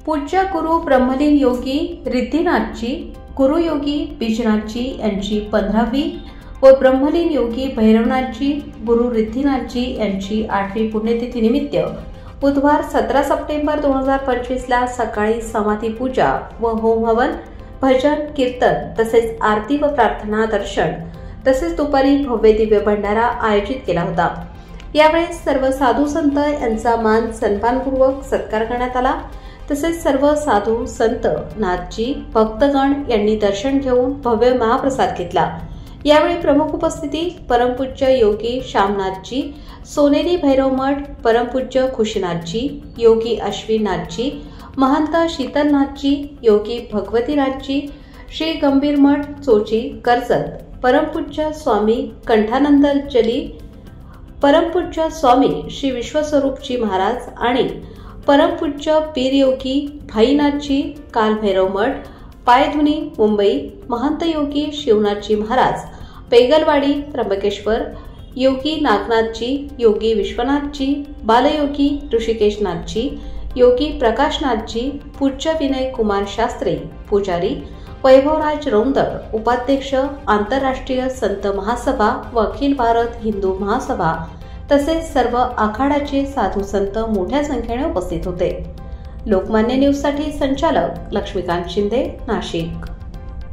पूज्य गुरु ब्रह्मलीन योगी रिद्धिनाथजी, गुरुयोगी बिजनाथजी यांची 15वी व ब्रह्मलीन योगी भैरवनाथजी, गुरु रिद्धिनाथजी यांची 8वी पुण्यतिथी निमित्त बुधवार 17 सप्टेंबर 2025 ला सकाळी समाधी पूजा व होम हवन, भजन, कीर्तन तसेच आरती व प्रार्थना दर्शन तसेच दुपारी भव्य दिव्य भंडारा आयोजित केला होता। यावेळी सर्व साधू संत यांचा मान सन्मानपूर्वक सत्कार करण्यात आला। तसेच सर्व साधू संत, नाथजी, भक्तगण यांनी दर्शन घेऊन भव्य महाप्रसाद घेतला। यावेळी प्रमुख उपस्थिती परमपूज्य योगी श्यामनाथजी, सोनेरी भैरव मठ, परमपूज्य खुशीनाथजी, योगी अश्विनाथजी, महंत शीतलनाथजी, योगी भगवतीनाथजी, श्री गंभीर मठ चोची कर्जत, परमपूज्य स्वामी कंठानंदजली, परमपूज्य स्वामी श्री विश्वस्वरूपजी महाराज आणि परमपूज्य पीर योगी भाईनाथजी, कालभैरव मठ, पायधुनी मुंबई, महंत योगी शिवनाथजी महाराज, पेगलवाडी त्र्यंबकेश्वर, योगी नागनाथजी, योगी विश्वनाथजी, बालयोगी ऋषिकेशनाथजी, योगी प्रकाशनाथजी, पूज्य विनय कुमार शास्त्री, पुजारी वैभवराज रौंदळ, उपाध्यक्ष आंतरराष्ट्रीय संत महासभा व अखिल भारत हिंदू महासभा तसेच सर्व आखाड्याचे साधू संत मोठ्या संख्येने उपस्थित होते। लोकमान्य न्यूज साठी संचालक लक्ष्मीकांत शिंदे, नाशिक।